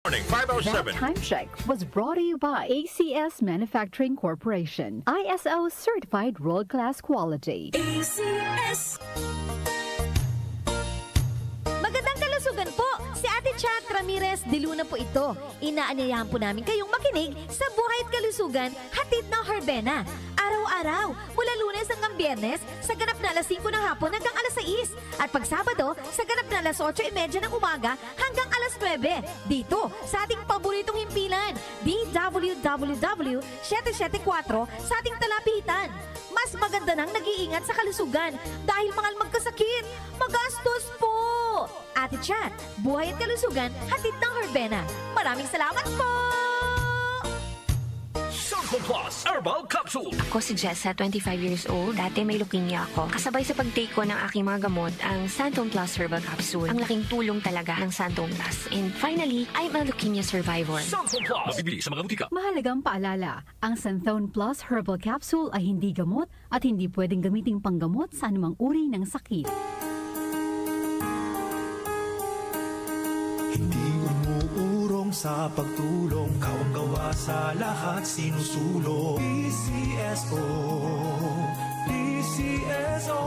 Morning, That 507. time check was brought to you by ACS Manufacturing Corporation. ISO certified world-class quality. ACS. Magandang kalusugan po! Si Ate Chat Ramirez de Luna po ito. Inaanyayahan po namin kayong makinig sa Buhay at Kalusugan, hatid ng Herbena. Araw-araw, mula Lunes hanggang Biyernes, sa ganap na alas 5 ng hapon hanggang alas 6. At pag Sabado, sa ganap na alas 8:30 ng umaga hanggang alas 9. Dito, sa ating paboritong himpilan, DWWW 774 sa ating talapitan. Mas maganda nang nag-iingat sa kalusugan dahil mahal magkasakit. Magastos po! Ate Chat, Buhay at Kalusugan, hatid ng Herbena. Maraming salamat po! Santo Plus Herbal Capsule. Ako si Jessa, 25 years old. Dati may leukemia ako. Kasabay sa pag-take ko ng aking mga gamot, ang Santon Plus Herbal Capsule. Ang laking tulong talaga ng Santon Plus. And finally, I'm a leukemia survivor. Santo Plus. Mabibili sa mga butika. Mahalagang paalala, ang Santhone Plus Herbal Capsule ay hindi gamot at hindi pwedeng gamiting panggamot sa anumang uri ng sakit. Hindi umuurong sa pagtulong, kawang-gawa sa lahat sinusulong. PCSO, PCSO.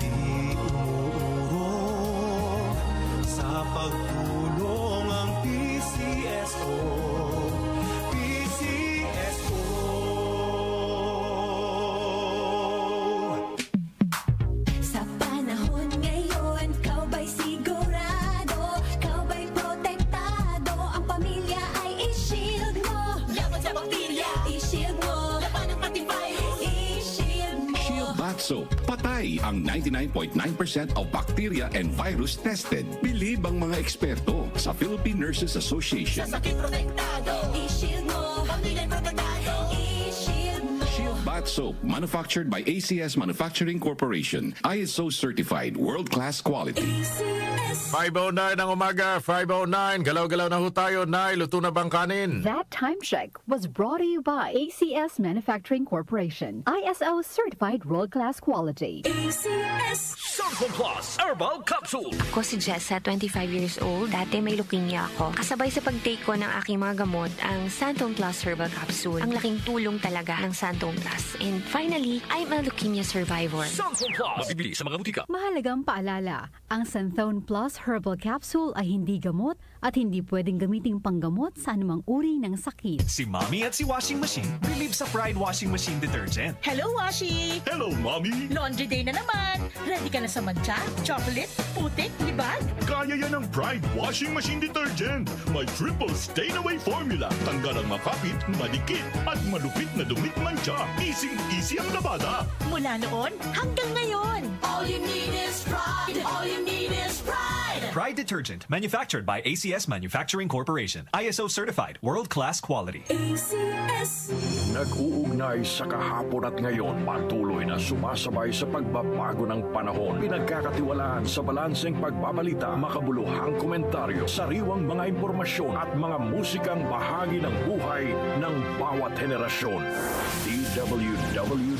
Hindi umuurong sa pagtulong ang PCSO, PCSO. Sa panahon ngayon, kau ba'y sigurado? Kau ba'y protektado? Ang pamilya ay i-shield mo. Laban sa bakterya, i-shield mo. Laban ng pati virus, i-shield mo. Shield Bath Soap. Patay ang 99.9% of bacteria and virus tested. Believe ang mga eksperto sa Philippine Nurses Association. Sa sakit protektado, i-shield mo. Pamilya protektado, i-shield mo. Shield Bath Soap, manufactured by ACS Manufacturing Corporation. ISO certified, world-class quality. ACS. 509 ng umaga, 509. Galaw-galaw na ho tayo. Nay, luto na bang kanin? That time check was brought to you by ACS Manufacturing Corporation. ISO certified world-class quality. ACS. Santo Plus Herbal Capsule. Ako si Jessa, 25 years old. Dati may leukemia ako. Kasabay sa pag-take ko ng aking mga gamot, ang Santon Plus Herbal Capsule. Ang laking tulong talaga ng Santon Plus. And finally, I'm a leukemia survivor. Santo Plus. Mabibili sa mga butika. Mahalagang paalala, ang Santhone Plus Herbal Capsule ay hindi gamot at hindi pwedeng gamiting panggamot sa anumang uri ng sakit. Si Mommy at si Washing Machine believe sa Pride Washing Machine Detergent. Hello, Washi! Hello, Mommy! Laundry day na naman. Ready ka na sa mancha, chocolate, putik, libag? Kaya yan ang Pride Washing Machine Detergent. May triple stain-away formula. Tanggal ang makapit, madikit, at malupit na dumit mancha. Easy ang labada. Mula noon hanggang ngayon. All you need is pride. All you need is pride. Pride Detergent, manufactured by ACS Manufacturing Corporation. ISO certified, world-class quality. ACS. Nag-uugnay sa kahapon at ngayon, patuloy na sumasabay sa pagbabago ng panahon. Pinagkakatiwalaan sa balanseng pagbabalita, makabuluhang komentaryo, sariwang mga impormasyon at mga musikang bahagi ng buhay ng bawat henerasyon. DWWW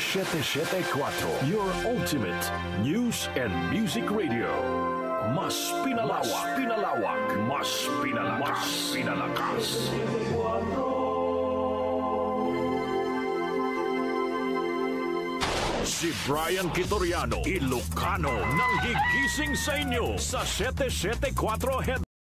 774, your ultimate news and music radio. Mas pinalawak, mas pinalakas. Si Brian Kitoriano, Ilocano, nang gigising sa inyo sa 774 Head